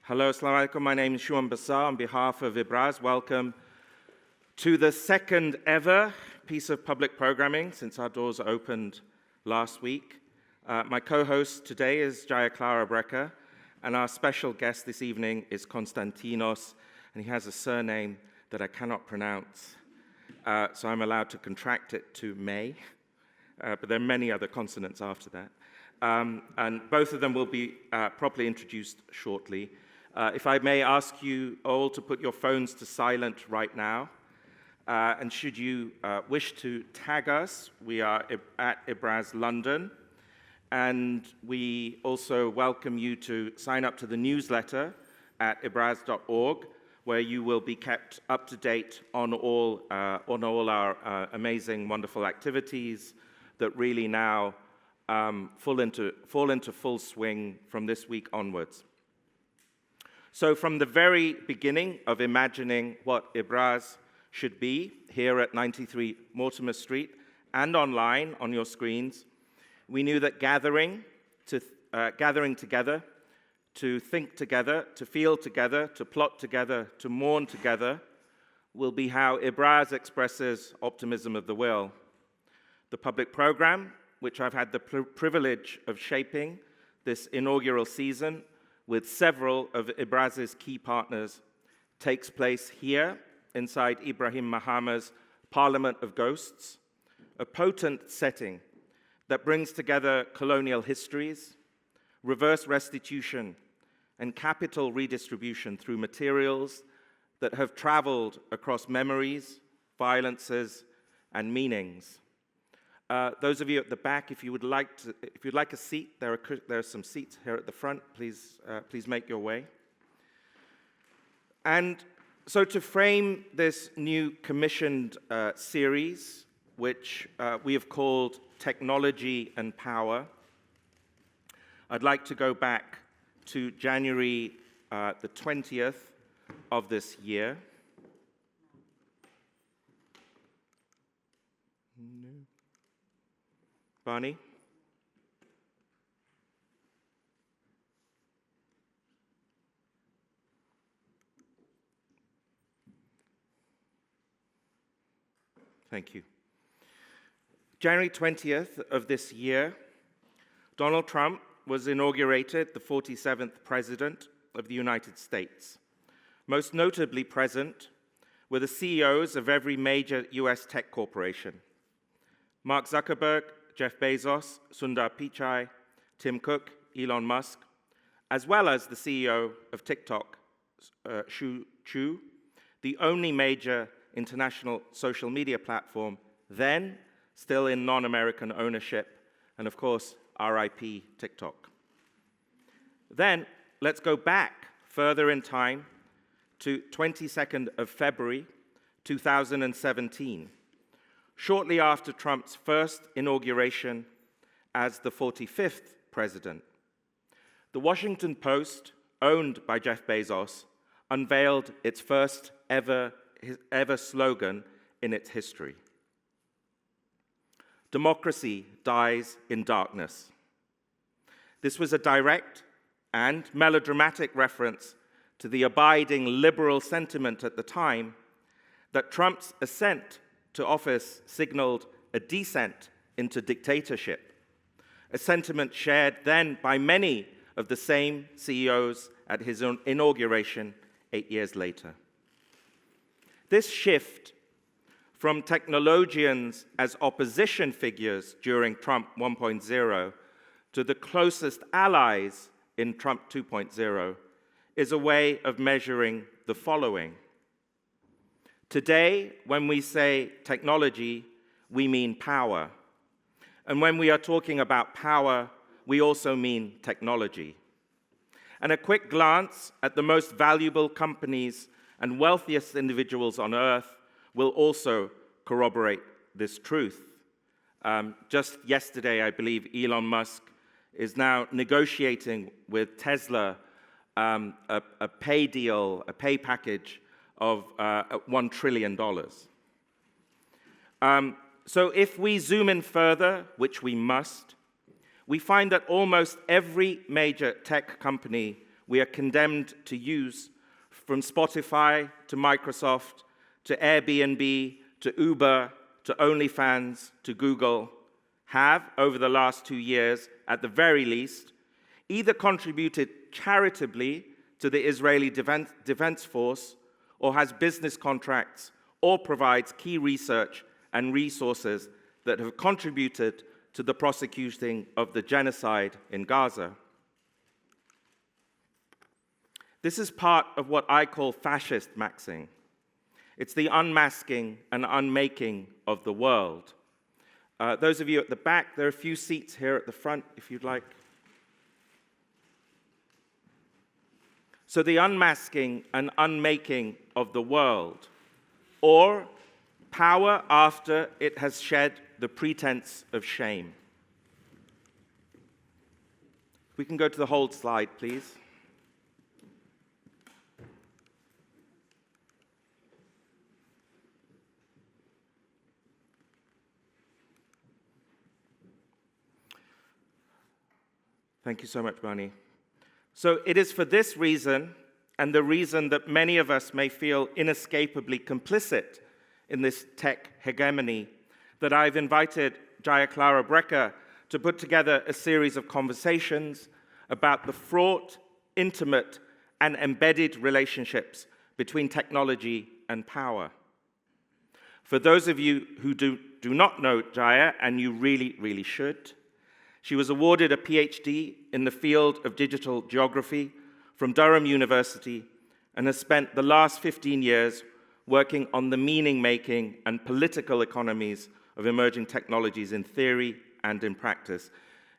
Hello, assalamu alaikum. My name is Shumon Basar. On behalf of Ibraaz, welcome to the second ever piece of public programming since our doors opened last week. My co-host today is Jaya Klara Brekke, and our special guest this evening is Konstantinos, and he has a surname that I cannot pronounce, so I'm allowed to contract it to May, but there are many other consonants after that. And both of them will be properly introduced shortly. If I may ask you all to put your phones to silent right now, and should you wish to tag us, we are at Ibraaz London, and we also welcome you to sign up to the newsletter at ibraaz.org, where you will be kept up to date on all our amazing, wonderful activities that really now fall into full swing from this week onwards. So from the very beginning of imagining what Ibraaz should be, here at 93 Mortimer Street and online on your screens, we knew that gathering together, to think together, to feel together, to plot together, to mourn together, will be how Ibraaz expresses optimism of the will. The public program, which I've had the privilege of shaping this inaugural season with several of Ibraaz's key partners, takes place here inside Ibrahim Mahama's Parliament of Ghosts, a potent setting that brings together colonial histories, reverse restitution, and capital redistribution through materials that have traveled across memories, violences, and meanings. Those of you at the back, if you'd like a seat, there are some seats here at the front. Please make your way. And so, to frame this new commissioned series, which we have called Technology and Power, I'd like to go back to January the 20th of this year. Barney? Thank you. January 20th of this year, Donald Trump was inaugurated the 47th President of the United States. Most notably present were the CEOs of every major US tech corporation: Mark Zuckerberg, Jeff Bezos, Sundar Pichai, Tim Cook, Elon Musk, as well as the CEO of TikTok, Xu Chu, the only major international social media platform then still in non-American ownership, and of course, RIP TikTok. Then, let's go back further in time to 22nd of February, 2017. Shortly after Trump's first inauguration as the 45th president. The Washington Post, owned by Jeff Bezos, unveiled its first ever slogan in its history. Democracy dies in darkness. This was a direct and melodramatic reference to the abiding liberal sentiment at the time that Trump's ascent to office signaled a descent into dictatorship, a sentiment shared then by many of the same CEOs at his own inauguration 8 years later. This shift from technologians as opposition figures during Trump 1.0 to the closest allies in Trump 2.0 is a way of measuring the following. Today, when we say technology, we mean power. And when we are talking about power, we also mean technology. And a quick glance at the most valuable companies and wealthiest individuals on earth will also corroborate this truth. Just yesterday, I believe Elon Musk is now negotiating with Tesla a pay package of $1 trillion. So if we zoom in further, which we must, we find that almost every major tech company we are condemned to use, from Spotify to Microsoft to Airbnb to Uber to OnlyFans to Google, have, over the last 2 years, at the very least, either contributed charitably to the Israeli Defense Force, or has business contracts, or provides key research and resources that have contributed to the prosecuting of the genocide in Gaza. This is part of what I call fascist maxing. It's the unmasking and unmaking of the world. Those of you at the back, there are a few seats here at the front, if you'd like. So the unmasking and unmaking of the world, or power after it has shed the pretense of shame. We can go to the whole slide, please. Thank you so much, Barney. So it is for this reason, and the reason that many of us may feel inescapably complicit in this tech hegemony, that I've invited Jaya Klara Brekke to put together a series of conversations about the fraught, intimate, and embedded relationships between technology and power. For those of you who do not know Jaya, and you really should, she was awarded a PhD in the field of digital geography from Durham University and has spent the last 15 years working on the meaning-making and political economies of emerging technologies in theory and in practice.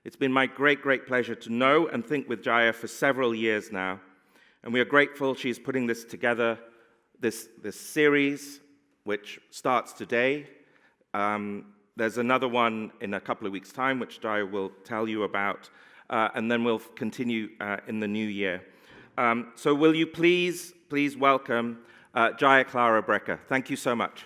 It's been my great pleasure to know and think with Jaya for several years now, and we are grateful she's putting this together, this series, which starts today. There's another one in a couple of weeks' time, which Jaya will tell you about, and then we'll continue in the new year. So will you please welcome Jaya Klara Brekke. Thank you so much.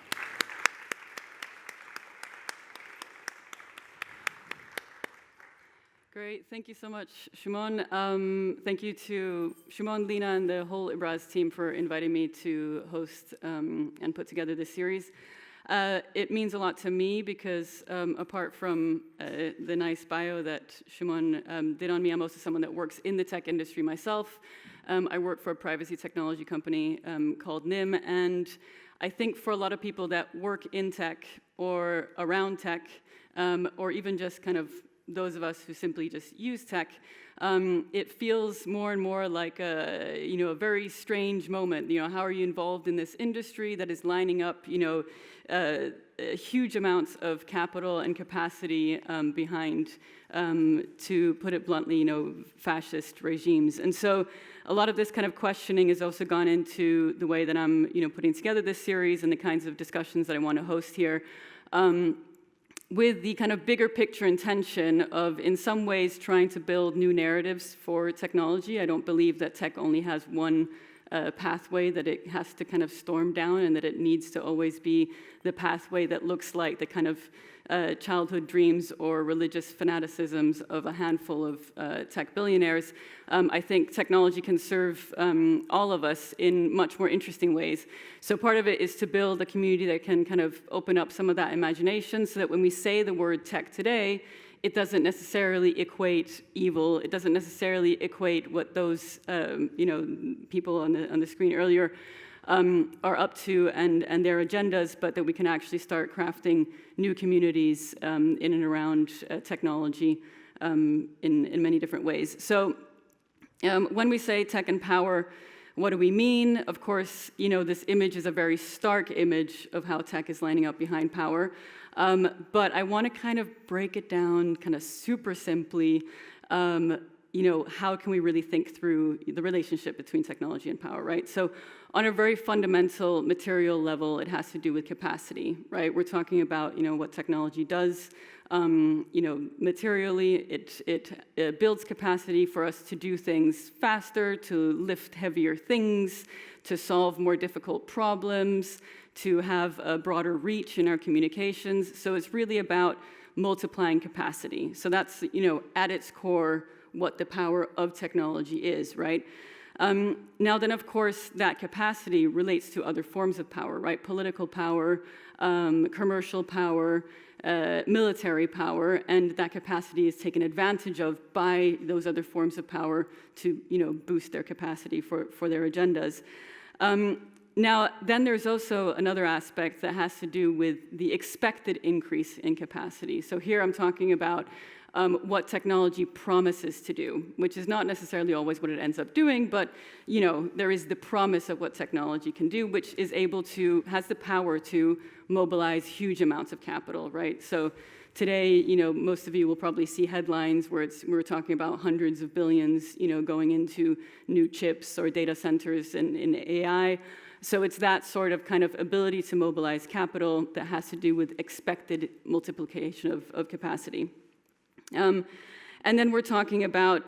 Great, thank you so much, Shumon. Thank you to Shumon, Lina, and the whole Ibraaz team for inviting me to host and put together this series. It means a lot to me because apart from the nice bio that Shumon did on me, I'm also someone that works in the tech industry myself. I work for a privacy technology company called NIM, and I think for a lot of people that work in tech or around tech, or even just kind of those of us who simply just use tech, it feels more and more like a very strange moment. How are you involved in this industry that is lining up, huge amounts of capital and capacity behind, to put it bluntly, fascist regimes. And so a lot of this kind of questioning has also gone into the way that I'm, putting together this series and the kinds of discussions that I want to host here. With the kind of bigger picture intention of, in some ways, trying to build new narratives for technology. I don't believe that tech only has one pathway that it has to kind of storm down, and that it needs to always be the pathway that looks like the kind of childhood dreams or religious fanaticisms of a handful of tech billionaires. I think technology can serve all of us in much more interesting ways. So part of it is to build a community that can kind of open up some of that imagination, so that when we say the word tech today, it doesn't necessarily equate evil. It doesn't necessarily equate what those people on the screen earlier are up to and their agendas, but that we can actually start crafting new communities in and around technology in many different ways. So when we say tech and power, what do we mean? Of course, this image is a very stark image of how tech is lining up behind power. But I want to kind of break it down kind of super simply. How can we really think through the relationship between technology and power, right? So on a very fundamental material level, it has to do with capacity, right? We're talking about, what technology does. Materially, it builds capacity for us to do things faster, to lift heavier things, to solve more difficult problems, to have a broader reach in our communications. So it's really about multiplying capacity. So that's, at its core, what the power of technology is, right? Now then, of course, that capacity relates to other forms of power, right? Political power, commercial power, military power, and that capacity is taken advantage of by those other forms of power to, boost their capacity for their agendas. Now, then there's also another aspect that has to do with the expected increase in capacity. So here I'm talking about what technology promises to do, which is not necessarily always what it ends up doing, but there is the promise of what technology can do, which is has the power to mobilize huge amounts of capital, right? So today, most of you will probably see headlines where we're talking about hundreds of billions, going into new chips or data centers in AI. So it's that sort of kind of ability to mobilize capital that has to do with expected multiplication of capacity. And then we're talking about,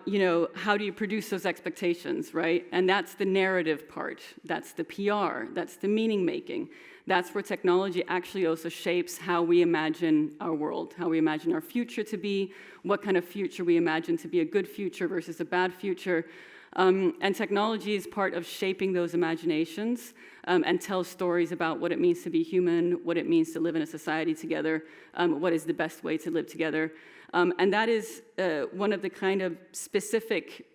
how do you produce those expectations, right? And that's the narrative part. That's the PR. That's the meaning making. That's where technology actually also shapes how we imagine our world, how we imagine our future to be, what kind of future we imagine to be a good future versus a bad future. And technology is part of shaping those imaginations and tells stories about what it means to be human, what it means to live in a society together, what is the best way to live together. And that is one of the kind of specific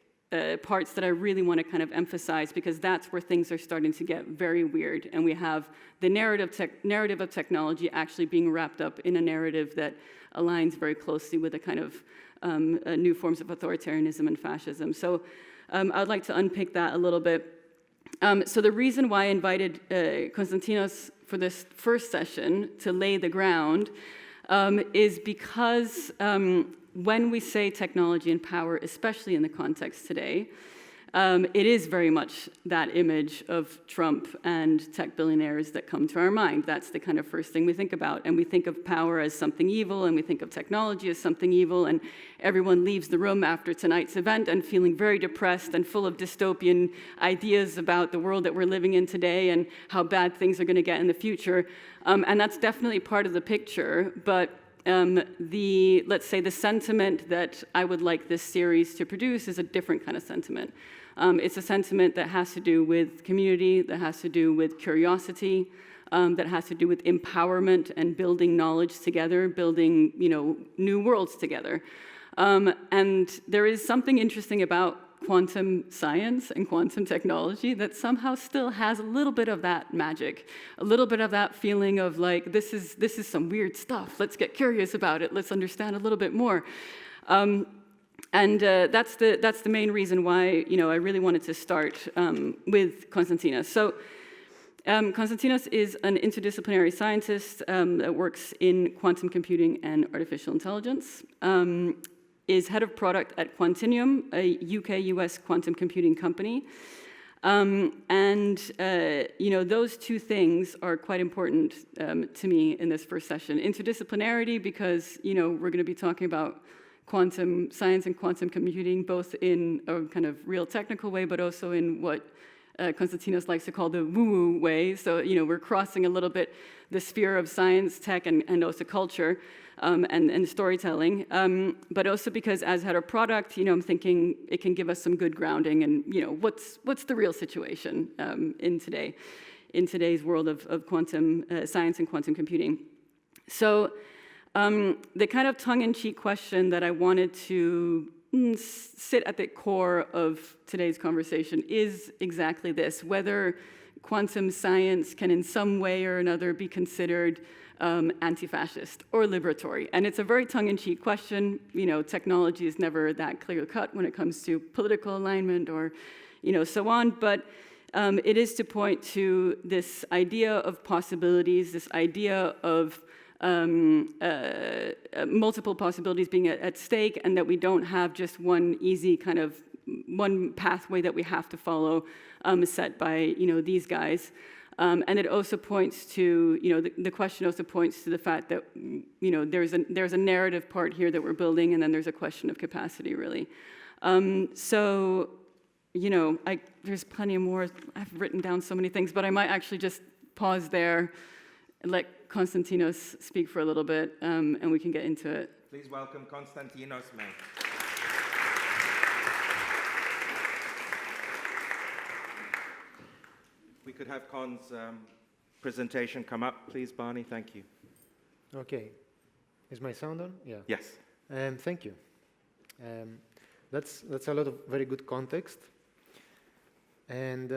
parts that I really want to kind of emphasize, because that's where things are starting to get very weird. And we have the narrative of technology actually being wrapped up in a narrative that aligns very closely with the kind of new forms of authoritarianism and fascism. So I'd like to unpick that a little bit. So the reason why I invited Konstantinos for this first session to lay the ground is because when we say technology and power, especially in the context today, it is very much that image of Trump and tech billionaires that come to our mind. That's the kind of first thing we think about. And we think of power as something evil, and we think of technology as something evil, and everyone leaves the room after tonight's event and feeling very depressed and full of dystopian ideas about the world that we're living in today and how bad things are going to get in the future. And that's definitely part of the picture, but let's say the sentiment that I would like this series to produce is a different kind of sentiment. It's a sentiment that has to do with community, that has to do with curiosity, that has to do with empowerment and building knowledge together, building, new worlds together. And there is something interesting about quantum science and quantum technology that somehow still has a little bit of that magic, a little bit of that feeling of like, this is some weird stuff. Let's get curious about it. Let's understand a little bit more. And that's the main reason why I really wanted to start with Konstantinos. So Konstantinos is an interdisciplinary scientist that works in quantum computing and artificial intelligence. Is head of product at Quantinium, a UK-US quantum computing company. Those two things are quite important to me in this first session. Interdisciplinarity, because, we're going to be talking about quantum science and quantum computing, both in a kind of real technical way, but also in what Konstantinos likes to call the woo-woo way. So, we're crossing a little bit the sphere of science, tech, and also culture. And storytelling, but also because as head of product, I'm thinking it can give us some good grounding and, what's the real situation in today's world of quantum science and quantum computing. So the kind of tongue-in-cheek question that I wanted to sit at the core of today's conversation is exactly this: whether quantum science can in some way or another be considered anti-fascist or liberatory. And it's a very tongue-in-cheek question. Technology is never that clear-cut when it comes to political alignment or, so on. But it is to point to this idea of possibilities, this idea of multiple possibilities being at stake, and that we don't have just one easy kind of one pathway that we have to follow set by, these guys. And it also points to, the question also points to the fact that, there's a narrative part here that we're building, and then there's a question of capacity, really. There's plenty more. I've written down so many things, but I might actually just pause there and let Konstantinos speak for a little bit, and we can get into it. Please welcome Konstantinos Meichanetzidis. We could have Con's presentation come up, please, Barney. Thank you. Okay. Is my sound on? Yeah. Yes. Thank you. That's a lot of very good context. And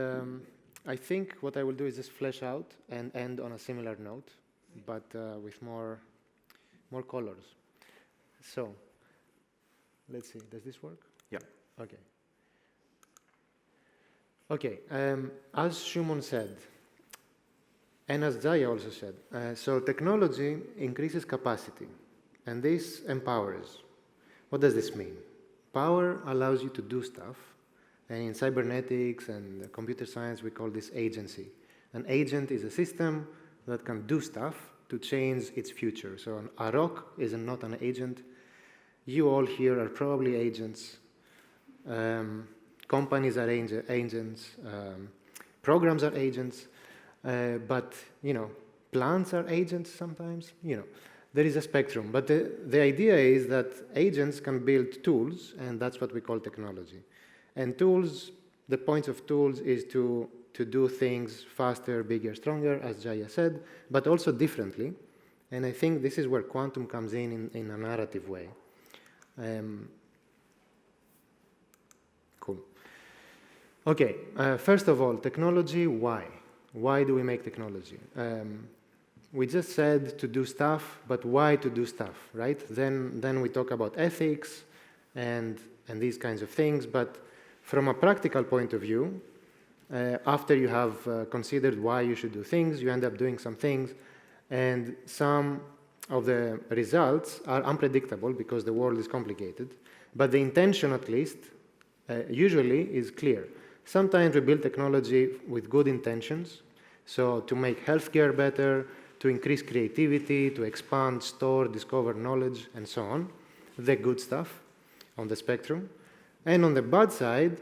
I think what I will do is just flesh out and end on a similar note, but with more colors. So, let's see. Does this work? Yeah. Okay. Okay. As Shumon said, and as Jaya also said, so technology increases capacity, and this empowers. What does this mean? Power allows you to do stuff, and in cybernetics and computer science, we call this agency. An agent is a system that can do stuff to change its future. So a rock is not an agent. You all here are probably agents. Companies are agents. Programs are agents. But, plants are agents sometimes. There is a spectrum. But the idea is that agents can build tools, and that's what we call technology. And tools, the point of tools is to do things faster, bigger, stronger, as Jaya said, but also differently. And I think this is where quantum comes in a narrative way. Cool. Okay, first of all, technology, why? Why do we make technology? We just said to do stuff, but why to do stuff, right? Then we talk about ethics and these kinds of things, but from a practical point of view, after you have considered why you should do things, you end up doing some things, and some of the results are unpredictable because the world is complicated, but the intention, at least, usually is clear. Sometimes we build technology with good intentions, so to make healthcare better, to increase creativity, to expand, store, discover knowledge, and so on, the good stuff on the spectrum. And on the bad side,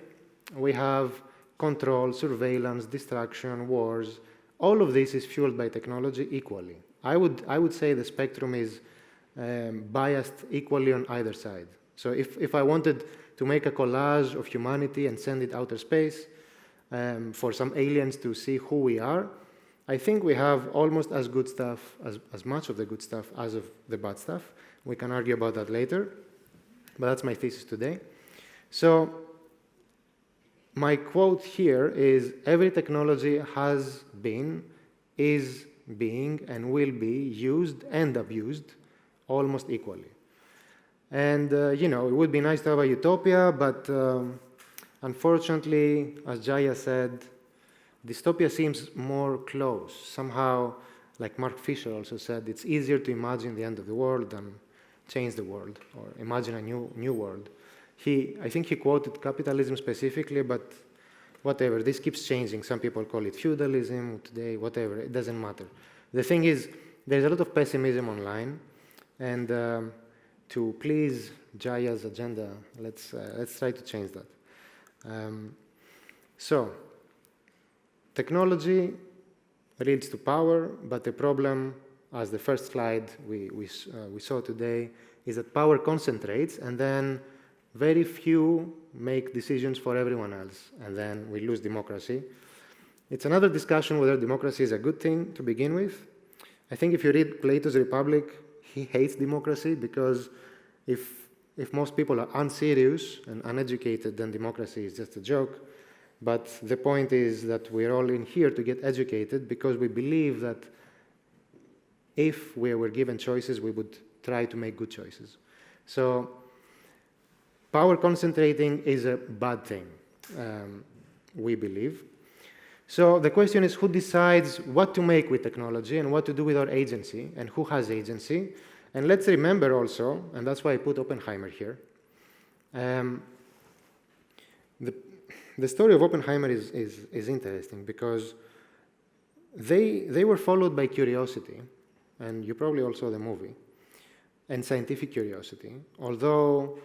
we have control, surveillance, distraction, wars. All of this is fueled by technology equally. I would say the spectrum is biased equally on either side. So if I wanted to make a collage of humanity and send it outer space for some aliens to see who we are, I think we have almost as good stuff, as much of the good stuff as of the bad stuff. We can argue about that later, but that's my thesis today. So my quote here is, every technology has been, is being, and will be used and abused almost equally. And, it would be nice to have a utopia, but unfortunately, as Jaya said, dystopia seems more close. Somehow, like Mark Fisher also said, it's easier to imagine the end of the world than change the world or imagine a new world. I think he quoted capitalism specifically, but whatever, this keeps changing. Some people call it feudalism today, whatever, it doesn't matter. The thing is, there's a lot of pessimism online, and to please Jaya's agenda, let's try to change that. So, technology leads to power, but the problem, as the first slide we saw today, is that power concentrates, and then very few make decisions for everyone else, and then we lose democracy. It's another discussion whether democracy is a good thing to begin with. I think if you read Plato's Republic, he hates democracy because if most people are unserious and uneducated, then democracy is just a joke. But the point is that we're all in here to get educated because we believe that if we were given choices, we would try to make good choices. So power concentrating is a bad thing, we believe. So the question is, who decides what to make with technology and what to do with our agency, and who has agency? And let's remember also, and that's why I put Oppenheimer here, the story of Oppenheimer is interesting because they were followed by curiosity, and you probably all saw the movie, and scientific curiosity, although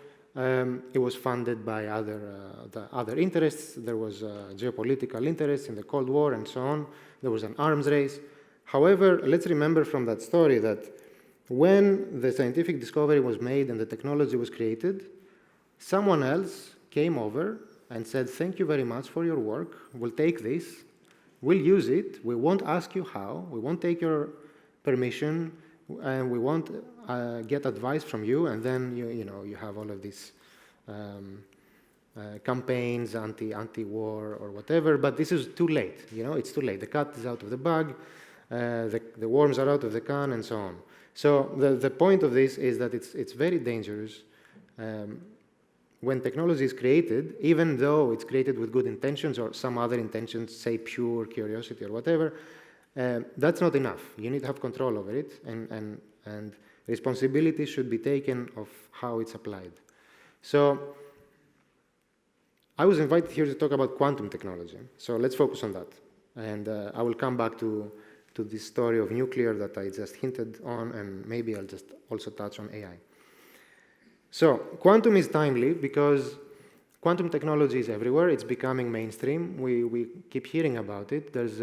it was funded by other interests. There was geopolitical interest in the Cold War and so on. There was an arms race. However, let's remember from that story that when the scientific discovery was made and the technology was created, someone else came over and said, "Thank you very much for your work. We'll take this, we'll use it, we won't ask you how, we won't take your permission, and we won't get advice from you, and then you have all of these campaigns, anti-war or whatever, but this is too late, it's too late. The cat is out of the bag, the worms are out of the can, and so on. So the point of this is that it's very dangerous when technology is created, even though it's created with good intentions or some other intentions, say pure curiosity or whatever, that's not enough. You need to have control over it, and responsibility should be taken of how it's applied. So I was invited here to talk about quantum technology, so let's focus on that. And I will come back to this story of nuclear that I just hinted on, and maybe I'll just also touch on AI. So quantum is timely because quantum technology is everywhere. It's becoming mainstream. We keep hearing about it. There's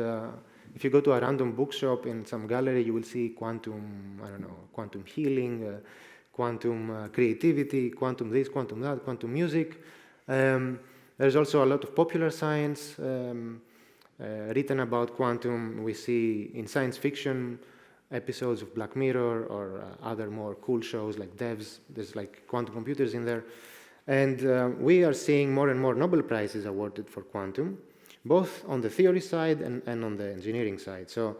if you go to a random bookshop in some gallery, you will see quantum, I don't know, quantum healing, quantum creativity, quantum this, quantum that, quantum music. There's also a lot of popular science written about quantum. We see in science fiction episodes of Black Mirror or other more cool shows like Devs. There's like quantum computers in there. And we are seeing more and more Nobel Prizes awarded for quantum, both on the theory side and on the engineering side. So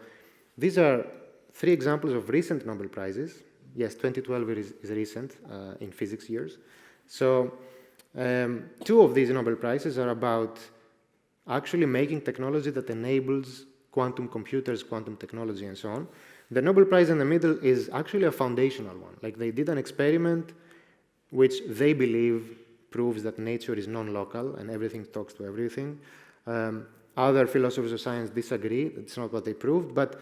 these are 3 examples of recent Nobel Prizes. Yes, 2012 is recent in physics years. So 2 of these Nobel Prizes are about actually making technology that enables quantum computers, quantum technology, and so on. The Nobel Prize in the middle is actually a foundational one. Like they did an experiment which they believe proves that nature is non-local and everything talks to everything. Other philosophers of science disagree. It's not what they proved, but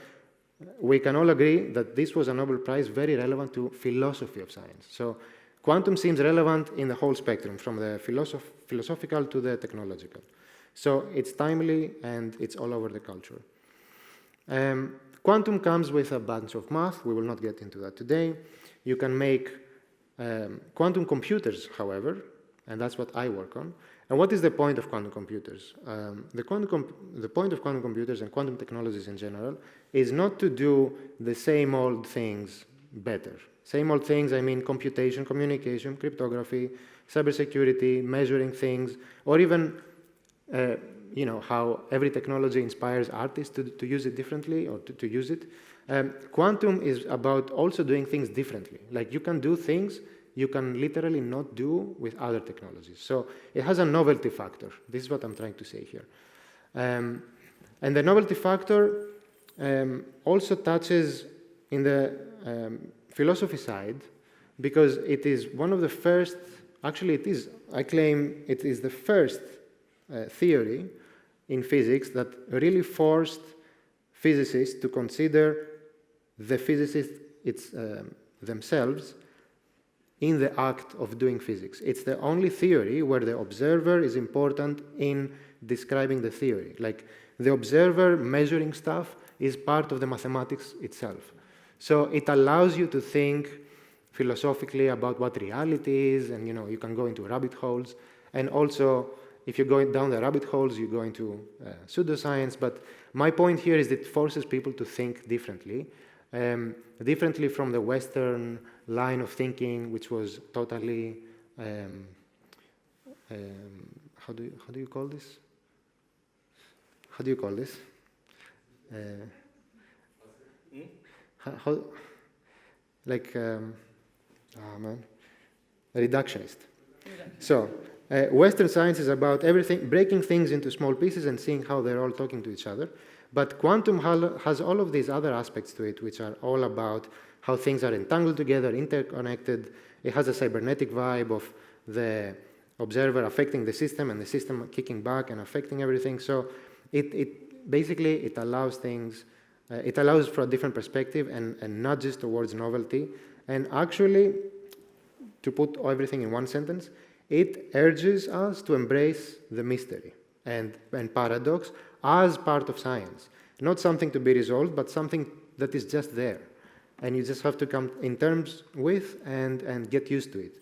we can all agree that this was a Nobel Prize very relevant to philosophy of science. So quantum seems relevant in the whole spectrum, from the philosophical to the technological. So it's timely and it's all over the culture. Quantum comes with a bunch of math. We will not get into that today. You can make quantum computers, however, and that's what I work on. And what is the point of quantum computers? The point of quantum computers and quantum technologies in general is not to do the same old things better. Same old things, I mean computation, communication, cryptography, cybersecurity, measuring things, or even how every technology inspires artists to use it differently or to use it. Quantum is about also doing things differently. Like you can do things you can literally not do with other technologies. So it has a novelty factor. This is what I'm trying to say here. And the novelty factor also touches in the philosophy side, because it is one of the first, actually it is, I claim it is the first theory in physics that really forced physicists to consider the physicists themselves in the act of doing physics. It's the only theory where the observer is important in describing the theory. Like the observer measuring stuff is part of the mathematics itself. So it allows you to think philosophically about what reality is, and you can go into rabbit holes. And also, if you're going down the rabbit holes, you go into pseudoscience. But my point here is that it forces people to think differently, differently from the Western line of thinking, which was totally, how do you call this? How do you call this? Reductionist. So Western science is about everything, breaking things into small pieces and seeing how they're all talking to each other. But quantum has all of these other aspects to it, which are all about how things are entangled together, interconnected. It has a cybernetic vibe of the observer affecting the system and the system kicking back and affecting everything. So it basically allows things, it allows for a different perspective and nudges towards novelty. And actually, to put everything in one sentence, it urges us to embrace the mystery and paradox as part of science. Not something to be resolved, but something that is just there. And you just have to come in terms with and get used to it.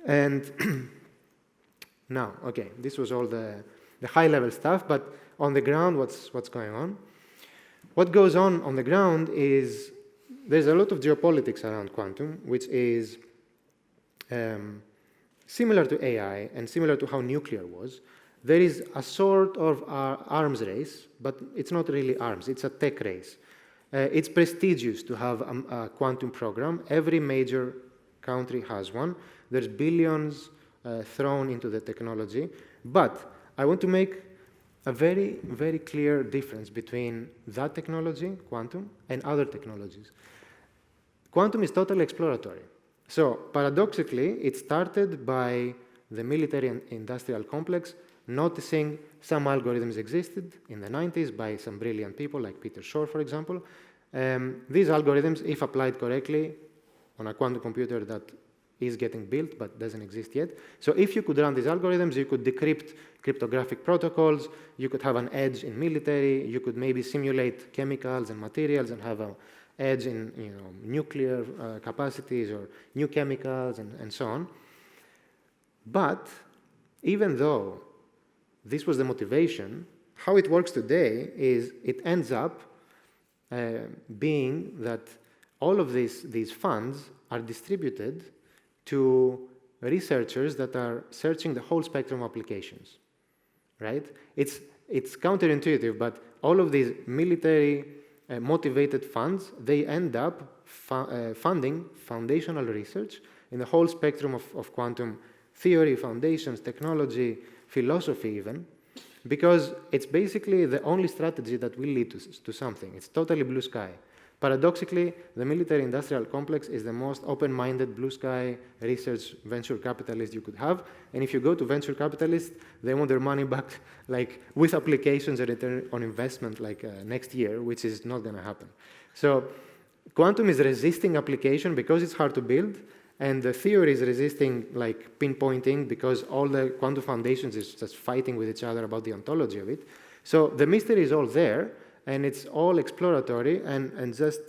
And now, okay, this was all the high-level stuff, but on the ground, what's going on? What goes on the ground is there's a lot of geopolitics around quantum, which is similar to AI and similar to how nuclear was. There is a sort of arms race, but it's not really arms, it's a tech race. It's prestigious to have a quantum program. Every major country has one. There's billions thrown into the technology. But I want to make a very, very clear difference between that technology, quantum, and other technologies. Quantum is totally exploratory. So paradoxically, it started by the military and industrial complex noticing some algorithms existed in the 90s by some brilliant people like Peter Shor, for example. These algorithms, if applied correctly on a quantum computer that is getting built but doesn't exist yet. So if you could run these algorithms, you could decrypt cryptographic protocols, you could have an edge in military, you could maybe simulate chemicals and materials and have an edge in nuclear capacities or new chemicals and so on. But even though this was the motivation, how it works today is it ends up being that all of these funds are distributed to researchers that are searching the whole spectrum of applications, right? It's counterintuitive, but all of these military motivated funds, they end up funding foundational research in the whole spectrum of quantum theory, foundations, technology, philosophy even, because it's basically the only strategy that will lead to something. It's totally blue sky. Paradoxically, the military-industrial complex is the most open-minded blue sky research venture capitalist you could have. And if you go to venture capitalists, they want their money back like with applications and return on investment like next year, which is not going to happen. So quantum is resisting application because it's hard to build, and the theory is resisting like pinpointing because all the quantum foundations is just fighting with each other about the ontology of it. So the mystery is all there, and it's all exploratory, and just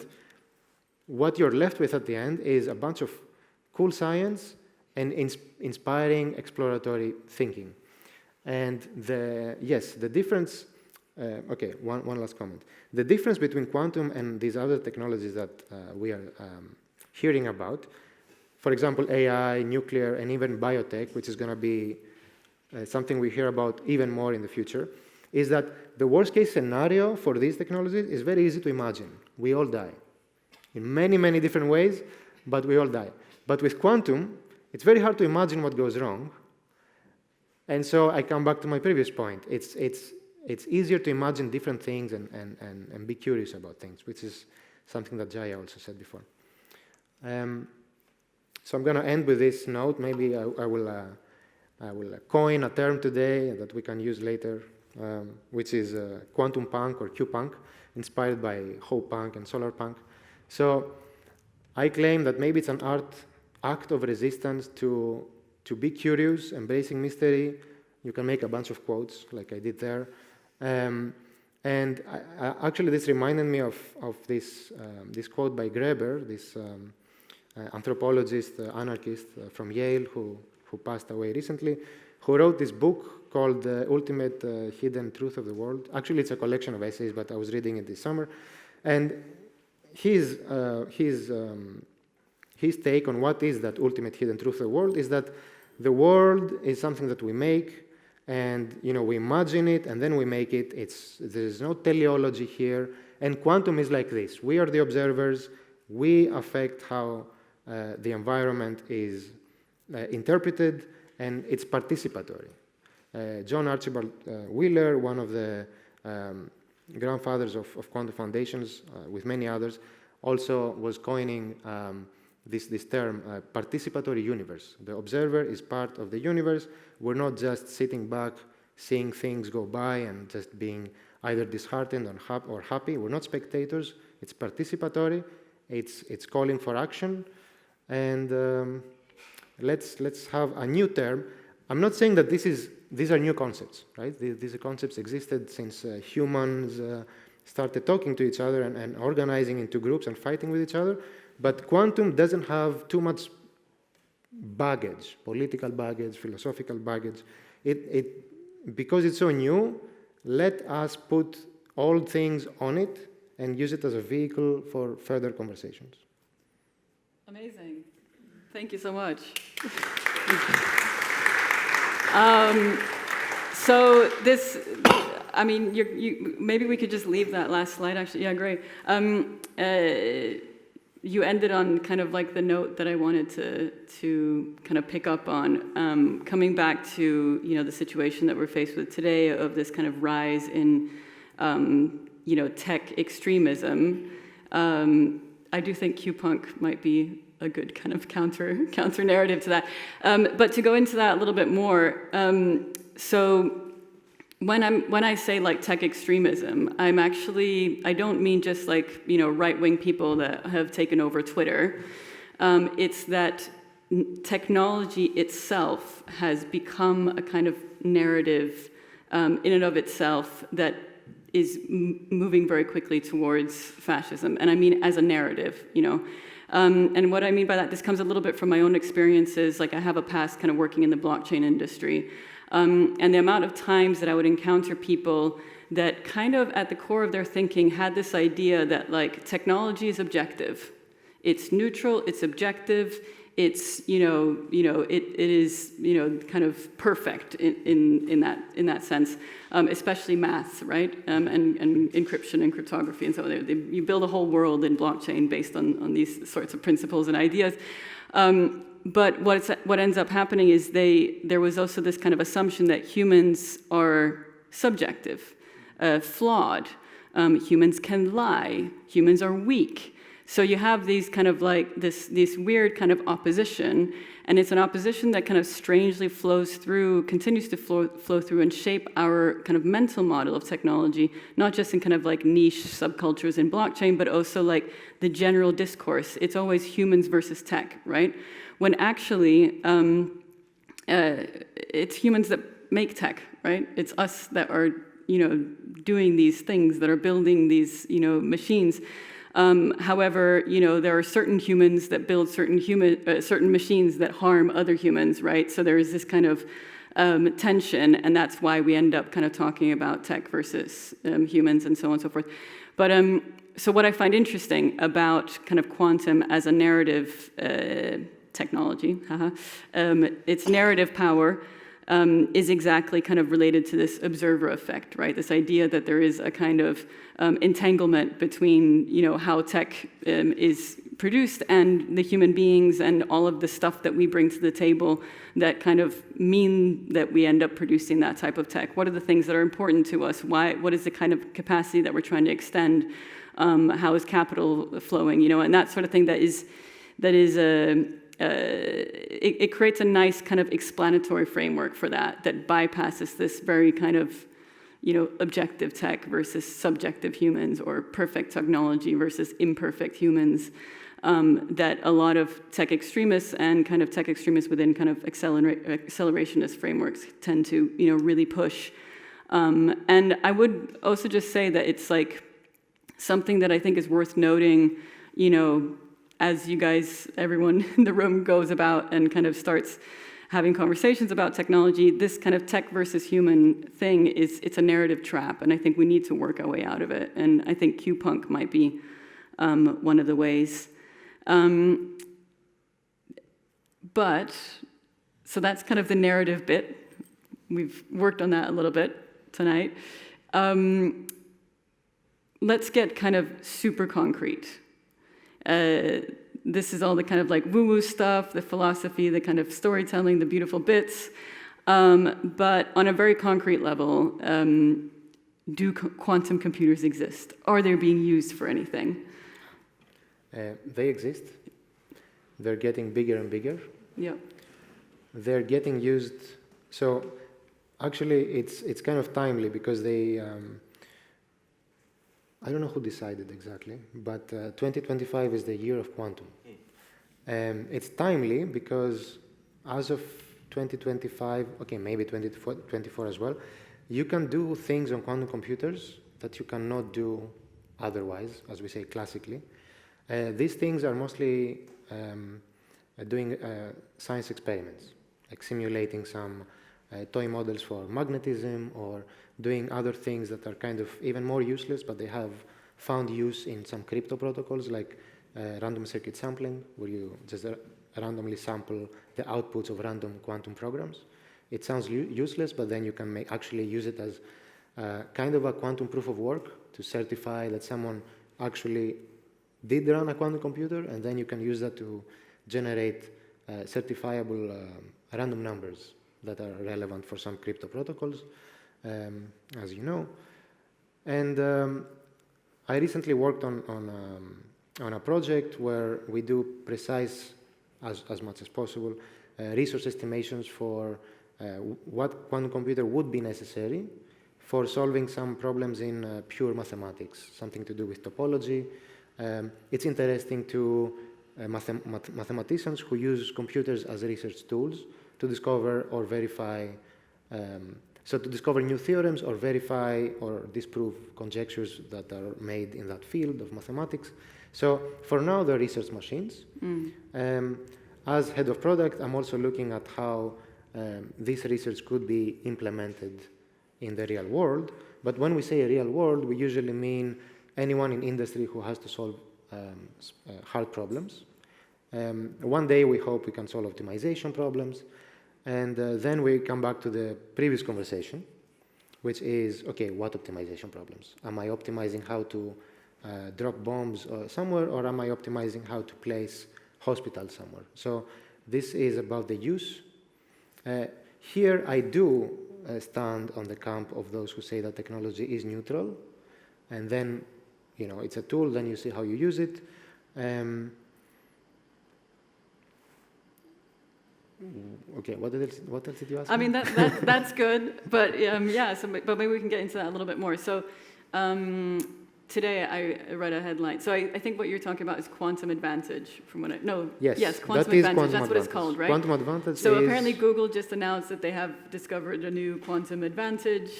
what you're left with at the end is a bunch of cool science and inspiring exploratory thinking. And the difference, okay, one last comment. The difference between quantum and these other technologies that we are hearing about, for example, AI, nuclear, and even biotech, which is going to be something we hear about even more in the future, is that the worst case scenario for these technologies is very easy to imagine. We all die in many, many different ways, but we all die. But with quantum, it's very hard to imagine what goes wrong. And so I come back to my previous point. It's easier to imagine different things and be curious about things, which is something that Jaya also said before. So I'm going to end with this note. Maybe I will coin a term today that we can use later, which is quantum punk or Q-punk, inspired by Hope punk and solar punk. So I claim that maybe it's an act of resistance to be curious, embracing mystery. You can make a bunch of quotes like I did there. And actually this reminded me of this quote by Graeber, this anthropologist, anarchist from Yale who passed away recently, who wrote this book called The Ultimate Hidden Truth of the World. Actually, it's a collection of essays, but I was reading it this summer. And his take on what is that ultimate hidden truth of the world is that the world is something that we make, and we imagine it, and then we make it. There's no teleology here. And quantum is like this. We are the observers. We affect how the environment is interpreted, and it's participatory. John Archibald Wheeler, one of the grandfathers of quantum foundations, with many others, also was coining this term, participatory universe. The observer is part of the universe. We're not just sitting back, seeing things go by and just being either disheartened or happy. We're not spectators. It's participatory. It's calling for action. And let's have a new term. I'm not saying that these are new concepts, right? These concepts existed since humans started talking to each other and organizing into groups and fighting with each other. But quantum doesn't have too much baggage, political baggage, philosophical baggage. Because it's so new, let us put old things on it and use it as a vehicle for further conversations. Amazing. Thank you so much. So this, I mean, maybe we could just leave that last slide, actually. Yeah, great. You ended on kind of like the note that I wanted to kind of pick up on, coming back to, you know, the situation that we're faced with today of this kind of rise in, you know, tech extremism. I do think Q-Punk might be a good kind of counter narrative to that. But to go into that a little bit more, so when I say like tech extremism, I don't mean just like, you know, right-wing people that have taken over Twitter. It's that technology itself has become a kind of narrative in and of itself that is moving very quickly towards fascism. And I mean as a narrative, you know. And what I mean by that, this comes a little bit from my own experiences. Like I have a past kind of working in the blockchain industry. And the amount of times that I would encounter people that kind of at the core of their thinking had this idea that like technology is objective. It's neutral, it's objective, it's, it is, kind of perfect in that sense, especially math, right? And encryption and cryptography and so on. You build a whole world in blockchain based on these sorts of principles and ideas. But what ends up happening is there was also this kind of assumption that humans are subjective, flawed. Humans can lie. Humans are weak. So you have these kind of like this weird kind of opposition, and it's an opposition that kind of strangely continues to flow through and shape our kind of mental model of technology, not just in kind of like niche subcultures in blockchain, but also like the general discourse. It's always humans versus tech, right? When actually it's humans that make tech, right? It's us that are, doing these things, that are building these, machines. However, there are certain humans that build certain machines that harm other humans, right? So there is this kind of tension, and that's why we end up kind of talking about tech versus humans and so on and so forth. But so what I find interesting about kind of quantum as a narrative technology, its narrative power is exactly kind of related to this observer effect, right? This idea that there is a kind of entanglement between, how tech is produced and the human beings and all of the stuff that we bring to the table that kind of mean that we end up producing that type of tech. What are the things that are important to us? What is the kind of capacity that we're trying to extend? How is capital flowing? And that sort of thing it creates a nice kind of explanatory framework for that bypasses this very kind of, objective tech versus subjective humans, or perfect technology versus imperfect humans, that a lot of tech extremists and kind of tech extremists within kind of accelerationist frameworks tend to, really push. And I would also just say that it's like something that I think is worth noting, as you guys, everyone in the room goes about and kind of starts having conversations about technology, this kind of tech versus human thing it's a narrative trap, and I think we need to work our way out of it. And I think Q-Punk might be one of the ways. But, so that's kind of the narrative bit. We've worked on that a little bit tonight. Let's get kind of super concrete. This is all the kind of like woo-woo stuff, the philosophy, the kind of storytelling, the beautiful bits. But on a very concrete level, do quantum computers exist? Are they being used for anything? They exist. They're getting bigger and bigger. Yeah. They're getting used. So actually, it's kind of timely because they. I don't know who decided exactly, but 2025 is the year of quantum. It's timely because as of 2025, okay, maybe 2024 as well, you can do things on quantum computers that you cannot do otherwise, as we say classically. These things are mostly doing science experiments, like simulating some toy models for magnetism or doing other things that are kind of even more useless, but they have found use in some crypto protocols like random circuit sampling, where you just randomly sample the outputs of random quantum programs. It sounds useless, but then you can actually use it as kind of a quantum proof of work to certify that someone actually did run a quantum computer, and then you can use that to generate certifiable random numbers that are relevant for some crypto protocols, as you know. And I recently worked on a project where we do precise, as much as possible, resource estimations for what quantum computer would be necessary for solving some problems in pure mathematics, something to do with topology. It's interesting to mathematicians who use computers as research tools to discover or verify, so to discover new theorems or verify or disprove conjectures that are made in that field of mathematics. So for now, they're research machines. As head of product, I'm also looking at how this research could be implemented in the real world. But when we say real world, we usually mean anyone in industry who has to solve hard problems. One day we hope we can solve optimization problems. And then we come back to the previous conversation, which is, okay, what optimization problems? Am I optimizing how to drop bombs somewhere, or am I optimizing how to place hospitals somewhere? So this is about the use. Here I do stand on the camp of those who say that technology is neutral, and then, you know, it's a tool, then you see how you use it. Okay, what else did you ask? I mean, that's good, but yeah, but maybe we can get into that a little bit more. So today I read a headline. So I think what you're talking about is quantum advantage, from what yes, quantum advantage, that's what it's called, right? Quantum advantage. So apparently Google just announced that they have discovered a new quantum advantage.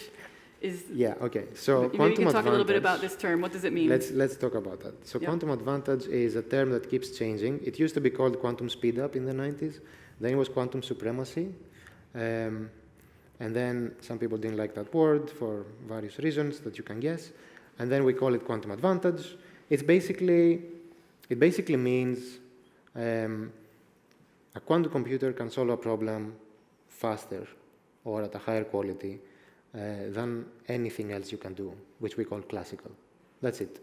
Yeah, okay. So maybe you can talk a little bit about this term. What does it mean? Let's talk about that. So quantum advantage is a term that keeps changing. It used to be called quantum speed up in the 90s. Then it was quantum supremacy. And then some people didn't like that word for various reasons that you can guess. And then we call it quantum advantage. It basically means a quantum computer can solve a problem faster or at a higher quality than anything else you can do, which we call classical. That's it.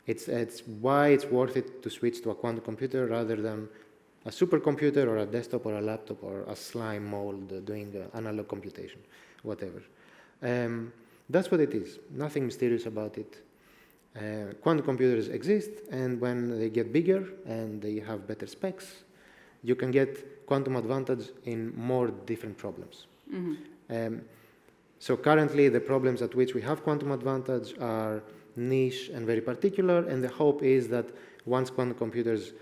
It's why it's worth it to switch to a quantum computer rather than a supercomputer or a desktop or a laptop or a slime mold doing analog computation, whatever. That's what it is. Nothing mysterious about it. Quantum computers exist, and when they get bigger and they have better specs, you can get quantum advantage in more different problems. So currently, the problems at which we have quantum advantage are niche and very particular, and the hope is that once quantum computers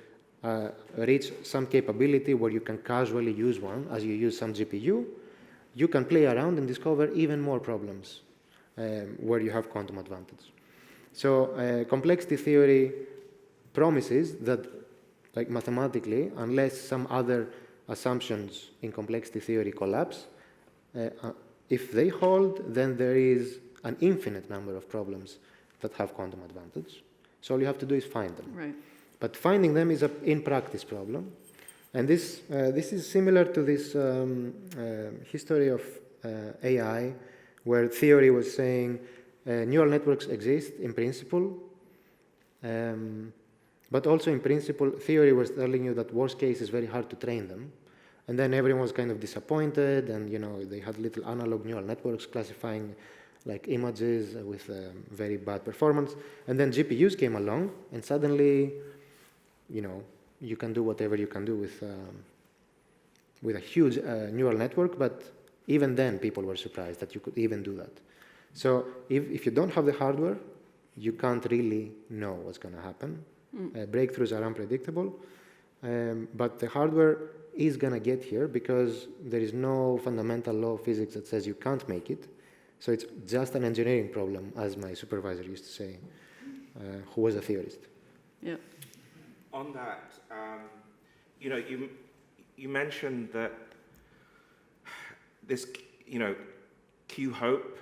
reach some capability where you can casually use one, as you use some GPU, you can play around and discover even more problems where you have quantum advantage. So complexity theory promises that, like mathematically, unless some other assumptions in complexity theory collapse, if they hold, then there is an infinite number of problems that have quantum advantage. So all you have to do is find them. Right. But finding them is an in-practice problem. And this is similar to this history of AI, where theory was saying neural networks exist in principle, but also in principle, theory was telling you that worst case is very hard to train them. And then everyone was kind of disappointed, and they had little analog neural networks classifying like images with very bad performance. And then GPUs came along, and suddenly, you can do whatever you can do with a huge neural network, but even then people were surprised that you could even do that. So if you don't have the hardware, you can't really know what's going to happen. Breakthroughs are unpredictable, but the hardware is going to get here because there is no fundamental law of physics that says you can't make it. So it's just an engineering problem, as my supervisor used to say, who was a theorist. Yeah. On that, you mentioned that this, Q hope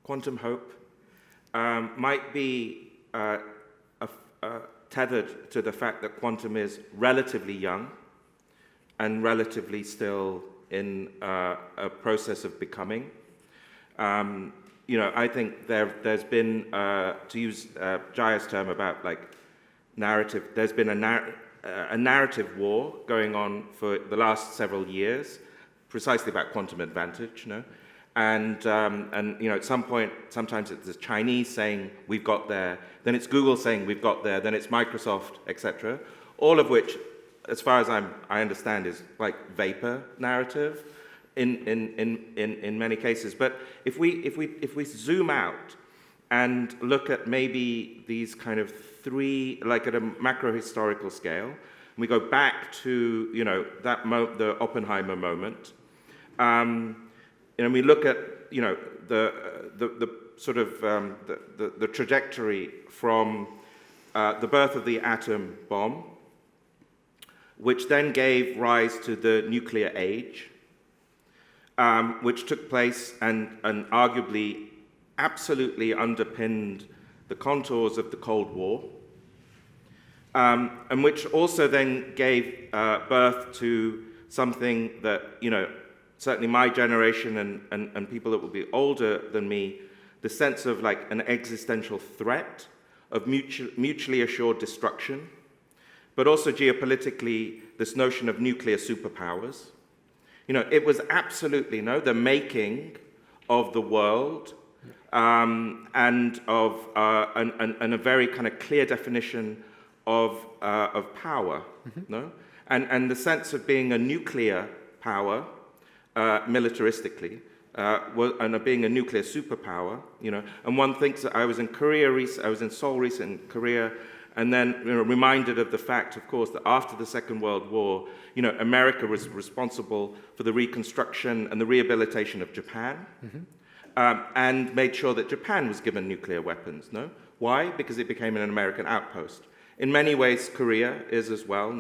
quantum hope might be tethered to the fact that quantum is relatively young and relatively still in a process of becoming. I think there's been, to use Jaya's term about like narrative, there's been a narrative war going on for the last several years, precisely about quantum advantage, And at some point, sometimes it's the Chinese saying we've got there, then it's Google saying we've got there, then it's Microsoft, etc. All of which, as far as I understand, is like vapor narrative in many cases. But if we zoom out and look at maybe these kind of three, like at a macro historical scale, and we go back to the Oppenheimer moment. We look at the sort of the trajectory from the birth of the atom bomb, which then gave rise to the nuclear age, which took place and arguably absolutely underpinned the contours of the Cold War, and which also then gave birth to something that certainly my generation and people that will be older than me, the sense of like an existential threat of mutually assured destruction, but also geopolitically, this notion of nuclear superpowers. It was absolutely the making of the world, and of and a very kind of clear definition of power, and the sense of being a nuclear power. Militaristically, and of being a nuclear superpower, and one thinks that I was in Korea, I was in Seoul recently, in Korea, and then reminded of the fact, of course, that after the Second World War, America was responsible for the reconstruction and the rehabilitation of Japan, and made sure that Japan was given nuclear weapons. Why? Because it became an American outpost. In many ways, Korea is as well.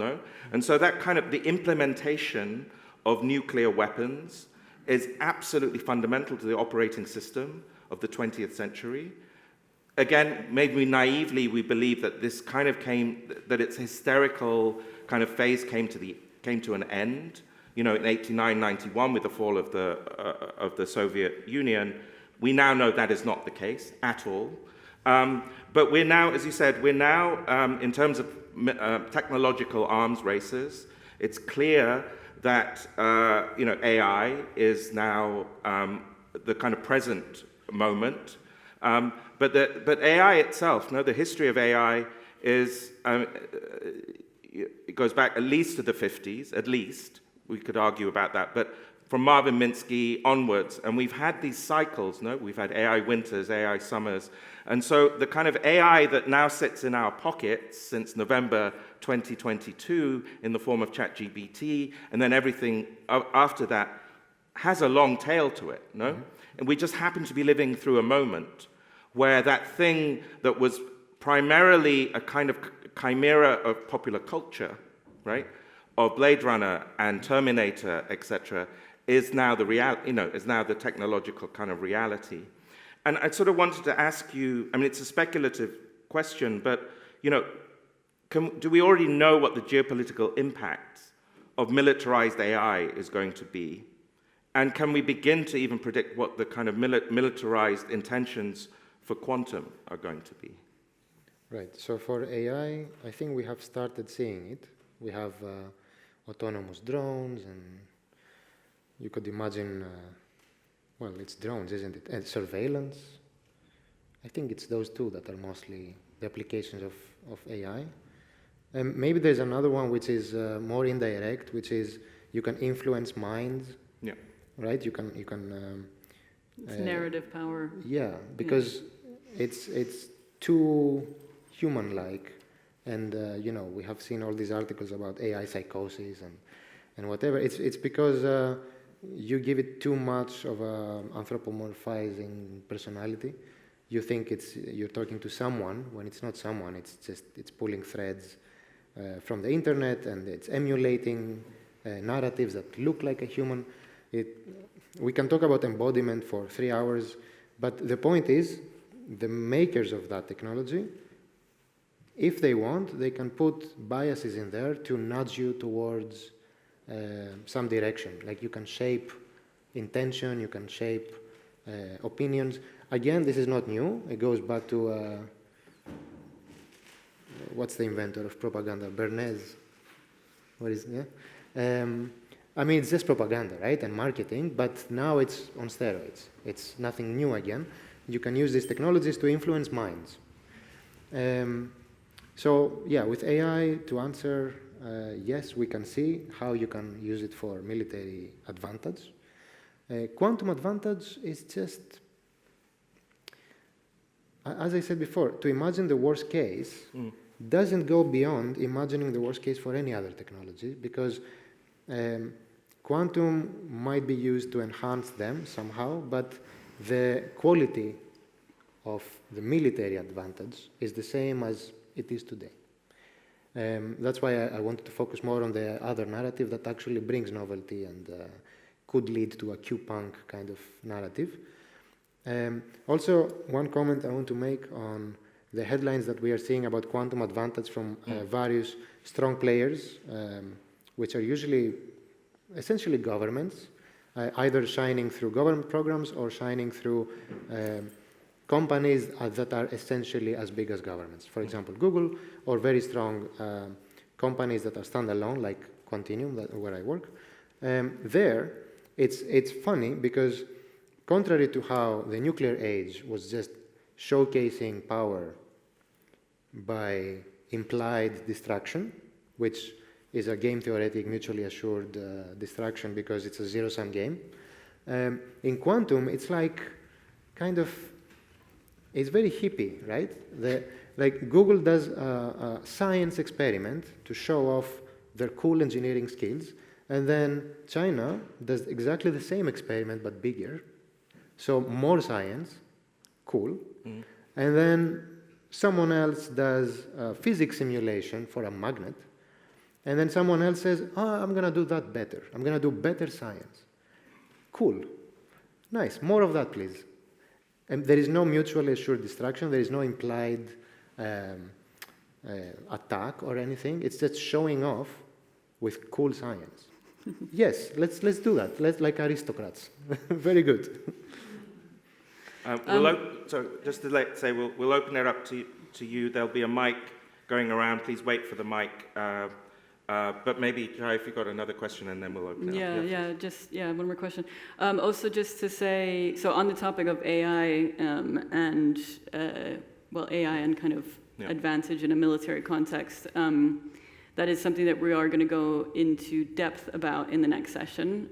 And so that kind of the implementation of nuclear weapons is absolutely fundamental to the operating system of the 20th century. Again, maybe naively we believe that this kind of that its hysterical kind of phase came to an end, in 89, 91 with the fall of the Soviet Union. We now know that is not the case at all. But we're now, as you said, in terms of technological arms races, it's clear that AI is now the kind of present moment, but AI itself, the history of AI is it goes back at least to the 50s. At least we could argue about that, but from Marvin Minsky onwards, and we've had these cycles. We've had AI winters, AI summers, and so the kind of AI that now sits in our pockets since November 2022 in the form of ChatGPT, and then everything after that has a long tail to it, And we just happen to be living through a moment where that thing that was primarily a kind of chimera of popular culture, right, of Blade Runner and Terminator, etc., is now the is now the technological kind of reality. And I sort of wanted to ask you, it's a speculative question, but do we already know what the geopolitical impact of militarized AI is going to be? And can we begin to even predict what the kind of militarized intentions for quantum are going to be? Right. So for AI, I think we have started seeing it. We have autonomous drones, and you could imagine, well, it's drones, isn't it? And surveillance. I think it's those two that are mostly the applications of AI. And maybe there's another one which is more indirect, which is you can influence minds. Yeah. Right? You can. It's narrative power. Yeah, because it's too human-like, and we have seen all these articles about AI psychosis and whatever. It's because you give it too much of a anthropomorphizing personality. You think you're talking to someone when it's not someone. It's pulling threads from the internet, and it's emulating narratives that look like a human. We can talk about embodiment for 3 hours. But the point is, the makers of that technology, if they want, they can put biases in there to nudge you towards some direction. Like you can shape intention, you can shape opinions. Again, this is not new. It goes back to, what's the inventor of propaganda? Bernays. What is it? Yeah? I mean, it's just propaganda, right? And marketing, but now it's on steroids. It's nothing new again. You can use these technologies to influence minds. So yeah, with AI, to answer, yes, we can see how you can use it for military advantage. Quantum advantage is just, as I said before, to imagine the worst case doesn't go beyond imagining the worst case for any other technology, because quantum might be used to enhance them somehow, but the quality of the military advantage is the same as it is today. That's why I wanted to focus more on the other narrative that actually brings novelty and could lead to a Q-punk kind of narrative. Also, one comment I want to make on the headlines that we are seeing about quantum advantage from various strong players, which are usually essentially governments, either shining through government programs or shining through companies that are essentially as big as governments. For example, Google, or very strong companies that are standalone, like Quantinuum, where I work. There, it's funny because contrary to how the nuclear age was just showcasing power by implied distraction, which is a game theoretic mutually assured distraction because it's a zero-sum game. In quantum, it's like kind of, it's very hippie, right? Like Google does a science experiment to show off their cool engineering skills, and then China does exactly the same experiment but bigger. So more science, cool. And then someone else does a physics simulation for a magnet, and then someone else says, oh, I'm going to do that better. I'm going to do better science. Cool. Nice. More of that, please. And there is no mutually assured distraction. There is no implied attack or anything. It's just showing off with cool science. Yes, let's do that. Let's like aristocrats. Very good. So just to say, we'll open it up to you. There'll be a mic going around. Please wait for the mic. But maybe, Jaya, if you've got another question, and then we'll open it up. One more question. Also, just to say, so on the topic of AI and AI and kind of advantage in a military context, that is something that we are going to go into depth about in the next session,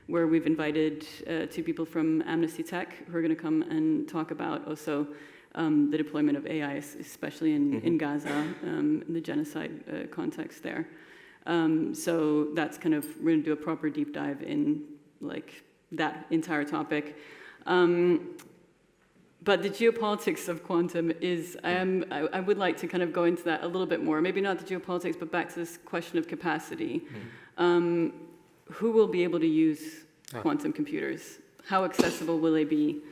where we've invited two people from Amnesty Tech who are going to come and talk about also the deployment of AI, especially in Gaza, in the genocide context there. So that's kind of, we're going to do a proper deep dive in like that entire topic. But the geopolitics of quantum is, I would like to kind of go into that a little bit more. Maybe not the geopolitics, but back to this question of capacity. Who will be able to use quantum computers? How accessible will they be?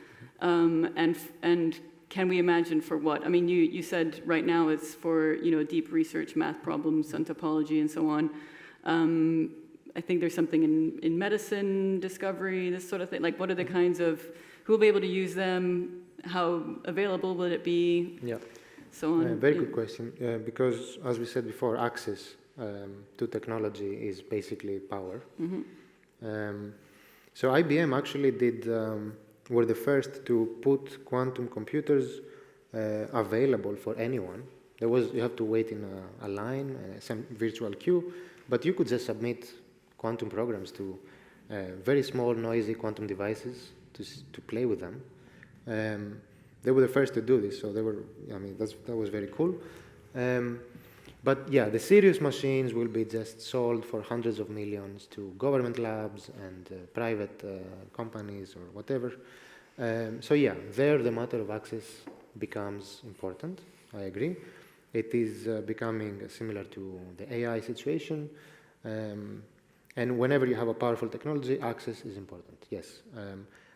And can we imagine for what? I mean, you said right now it's for deep research, math problems, and topology, and so on. I think there's something in medicine, discovery, this sort of thing. Like, what are the kinds of, who will be able to use them? How available will it be? Yeah. So on. Very good question. Because, as we said before, access to technology is basically power. So IBM actually were the first to put quantum computers available for anyone. You have to wait in a line, some virtual queue, but you could just submit quantum programs to very small, noisy quantum devices to play with them. They were the first to do this, so that was very cool. But yeah, the serious machines will be just sold for hundreds of millions to government labs and private companies or whatever. So yeah, there the matter of access becomes important. I agree. It is becoming similar to the AI situation. And whenever you have a powerful technology, access is important, yes.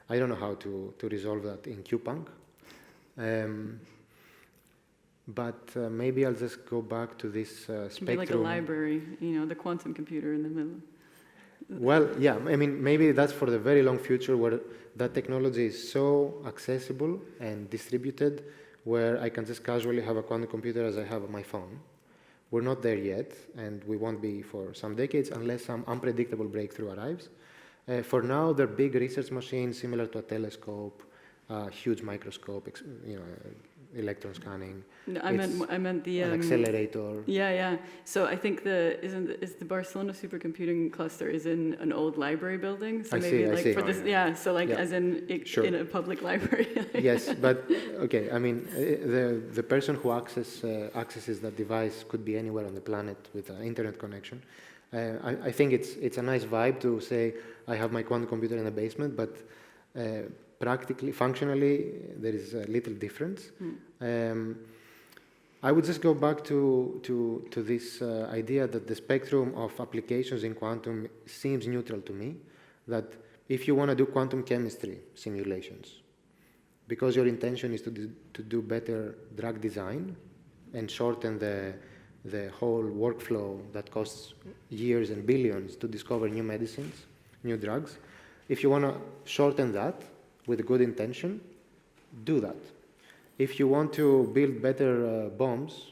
I don't know how to resolve that in QPunk. But maybe I'll just go back to this spectrum. Be like a library, the quantum computer in the middle. Well, yeah, I mean, maybe that's for the very long future where that technology is so accessible and distributed where I can just casually have a quantum computer as I have on my phone. We're not there yet, and we won't be for some decades unless some unpredictable breakthrough arrives. For now, they're big research machines similar to a telescope, huge microscope, electron scanning. No, I meant the an accelerator. Yeah. So I think is the Barcelona supercomputing cluster is in an old library building. So I see. for this, yeah. So as in sure. in a public library. Yes, but okay. I mean, the person who accesses that device could be anywhere on the planet with an internet connection. I think it's a nice vibe to say I have my quantum computer in the basement, but practically, functionally, there is a little difference. I would just go back to this idea that the spectrum of applications in quantum seems neutral to me, that if you want to do quantum chemistry simulations, because your intention is to do better drug design and shorten the whole workflow that costs years and billions to discover new medicines, new drugs, if you want to shorten that with a good intention, do that. If you want to build better bombs,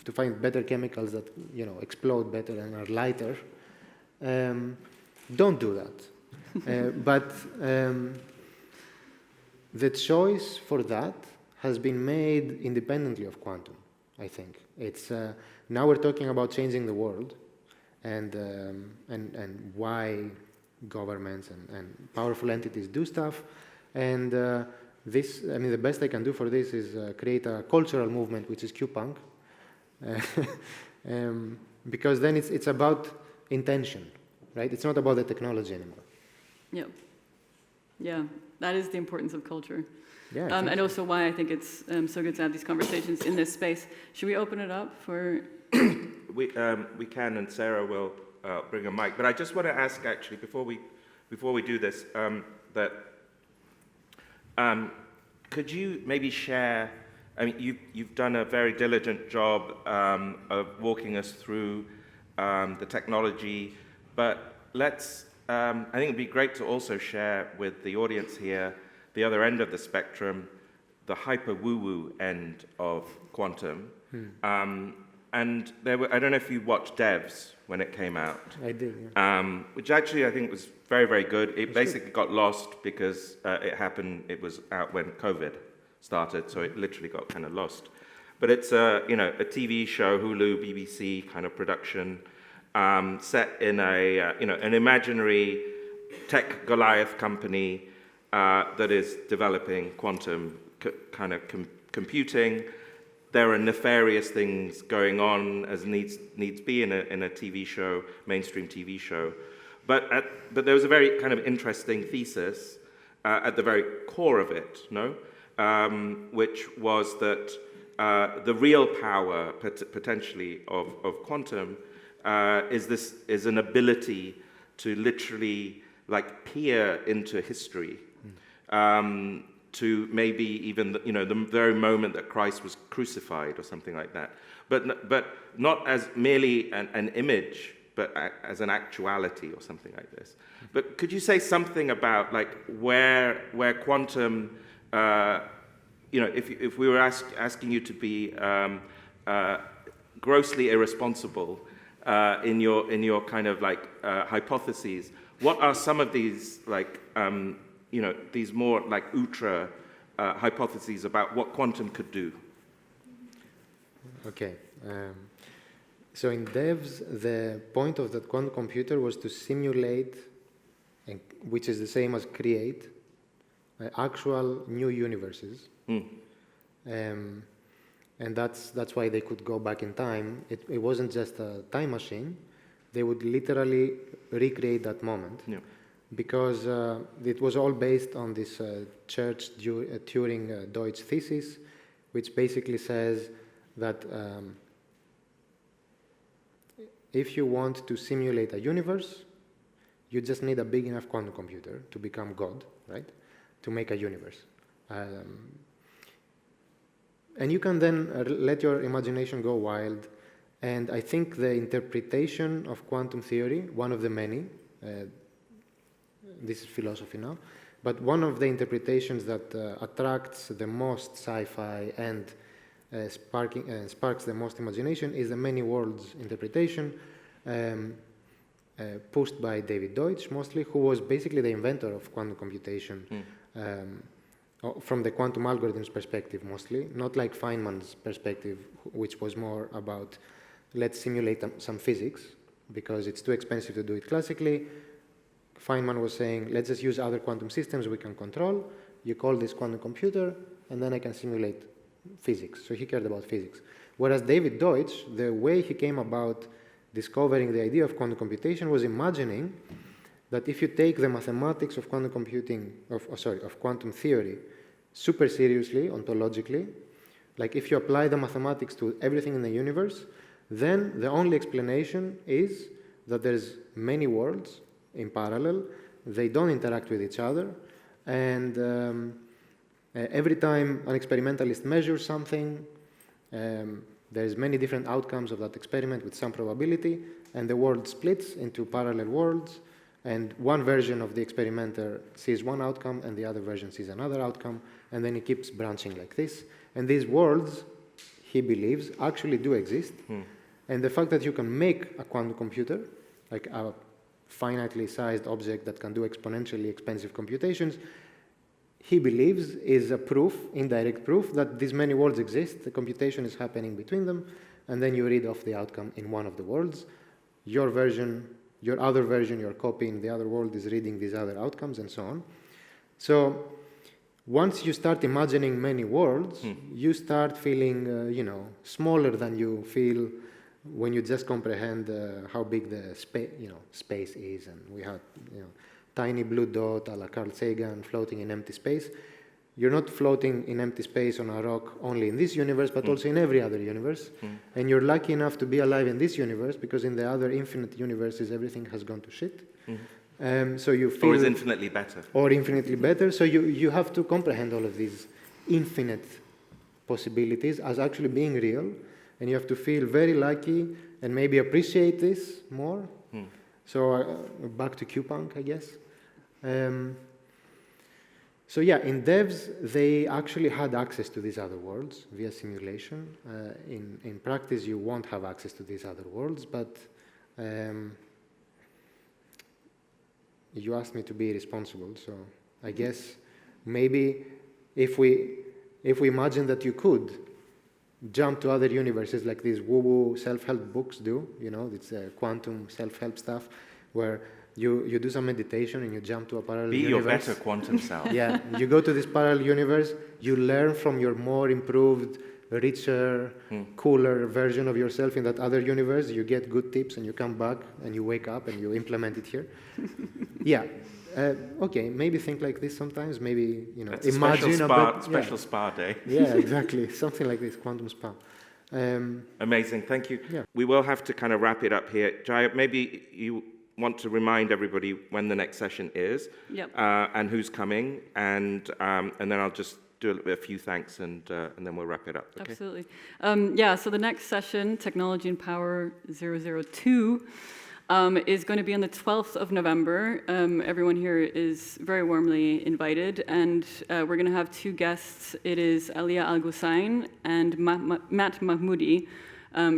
to find better chemicals that explode better and are lighter, don't do that. But the choice for that has been made independently of quantum, I think. It's now we're talking about changing the world, and why governments and powerful entities do stuff. And the best I can do for this is create a cultural movement, which is QPunk, because then it's about intention, right? It's not about the technology anymore. Yeah, that is the importance of culture. Yeah, and also why I think it's so good to have these conversations in this space. Should we open it up for? We can, and Sarah will bring a mic. But I just want to ask, actually, before we do this, that. Could you maybe share, you've done a very diligent job of walking us through the technology, but I think it'd be great to also share with the audience here the other end of the spectrum, the hyper woo-woo end of quantum. And I don't know if you watched Devs when it came out. I did, yeah. Which actually I think was very, very good. It basically got lost because it was out when COVID started, so it literally got kind of lost. But it's a TV show, Hulu, BBC kind of production, set in an imaginary tech Goliath company that is developing quantum computing. There are nefarious things going on as needs be in a TV show, mainstream TV show. But there was a very kind of interesting thesis at the very core of it, which was that the real power potentially of quantum is an ability to literally peer into history. To maybe even the very moment that Christ was crucified or something like that, but not as merely an image, but as an actuality or something like this. But could you say something about where quantum, if we were asking you to be grossly irresponsible in your kind of hypotheses, what are some of these these more ultra hypotheses about what quantum could do? Okay. So in Devs, the point of that quantum computer was to simulate, which is the same as create, actual new universes. And that's why they could go back in time. It wasn't just a time machine. They would literally recreate that moment. Yeah. Because it was all based on this Church-Turing-Deutsch thesis, which basically says that if you want to simulate a universe, you just need a big enough quantum computer to become God, right? to make a universe. And you can then let your imagination go wild. And I think the interpretation of quantum theory, one of the many, this is philosophy now, but one of the interpretations that attracts the most sci-fi and sparks the most imagination is the many worlds interpretation, pushed by David Deutsch mostly, who was basically the inventor of quantum computation from the quantum algorithms perspective mostly, not like Feynman's perspective, which was more about let's simulate some physics because it's too expensive to do it classically. Feynman was saying, let's just use other quantum systems we can control. You call this quantum computer, and then I can simulate physics. So he cared about physics. Whereas David Deutsch, the way he came about discovering the idea of quantum computation was imagining that if you take the mathematics of quantum computing, of quantum theory, super seriously, ontologically, like if you apply the mathematics to everything in the universe, then the only explanation is that there's many worlds in parallel, they don't interact with each other, and every time an experimentalist measures something, there's many different outcomes of that experiment with some probability, and the world splits into parallel worlds, and one version of the experimenter sees one outcome, and the other version sees another outcome, and then it keeps branching like this. And these worlds, he believes, actually do exist. And the fact that you can make a quantum computer, like a finitely sized object that can do exponentially expensive computations, he believes is a proof, indirect proof, that these many worlds exist, the computation is happening between them, and then you read off the outcome in one of the worlds. Your version, your other version, your copy in the other world is reading these other outcomes, and so on. So once you start imagining many worlds, you start feeling, smaller than you feel when you just comprehend how big the space is, and we have tiny blue dot a la Carl Sagan floating in empty space. You're not floating in empty space on a rock only in this universe, but also in every other universe. And you're lucky enough to be alive in this universe because in the other infinite universes everything has gone to shit. So you feel, or is infinitely better. Or infinitely better. So you have to comprehend all of these infinite possibilities as actually being real. And you have to feel very lucky and maybe appreciate this more. So back to QPunk, I guess. So yeah, in devs, they actually had access to these other worlds via simulation. In practice, you won't have access to these other worlds, but you asked me to be responsible, so I guess maybe if we imagine that you could jump to other universes like these woo-woo self-help books do, it's quantum self-help stuff, where you do some meditation and you jump to a parallel universe. Be your better quantum self. Yeah, you go to this parallel universe, you learn from your more improved, richer, cooler version of yourself in that other universe, you get good tips and you come back and you wake up and you implement it here. Yeah. Okay, maybe think like this sometimes. Maybe That's imagine a special spa day. Yeah, exactly. Something like this, quantum spa. Amazing, thank you. Yeah. We will have to kind of wrap it up here. Jaya, maybe you want to remind everybody when the next session is, and who's coming, and then I'll just do a few thanks, and then we'll wrap it up. Okay? Absolutely. So the next session, Technology and Power 002. Is going to be on the 12th of November. Everyone here is very warmly invited, and we're going to have two guests. It is Alia Al-Ghussain and Matt Mahmoudi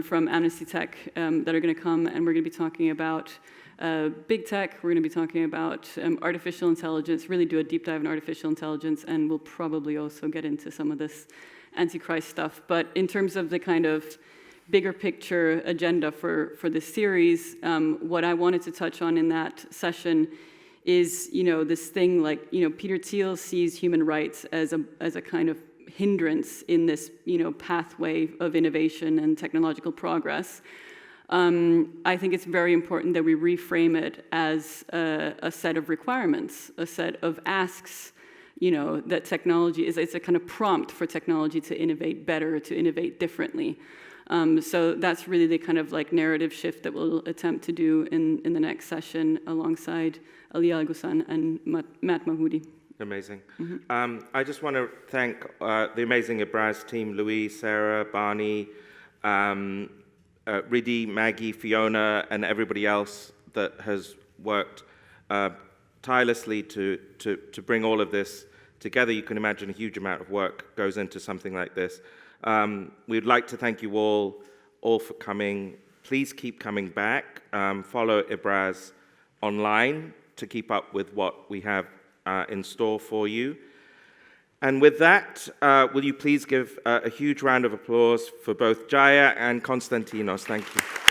from Amnesty Tech that are going to come, and we're going to be talking about big tech. We're going to be talking about artificial intelligence, really do a deep dive in artificial intelligence, and we'll probably also get into some of this Antichrist stuff. But in terms of the kind of bigger picture agenda for this series, what I wanted to touch on in that session is, this thing like, Peter Thiel sees human rights as a kind of hindrance in this, pathway of innovation and technological progress. I think it's very important that we reframe it as a set of requirements, a set of asks, that technology it's a kind of prompt for technology to innovate better, to innovate differently. So that's really the kind of like narrative shift that we'll attempt to do in the next session alongside Ali Al-Ghussain and Matt Mahmoudi. Amazing. I just want to thank the amazing Ibraaz team, Louise, Sarah, Barney, Riddy, Maggie, Fiona, and everybody else that has worked tirelessly to bring all of this together. You can imagine a huge amount of work goes into something like this. We'd like to thank you all for coming. Please keep coming back. Follow Ibraaz online to keep up with what we have in store for you. And with that, will you please give a huge round of applause for both Jaya and Konstantinos. Thank you.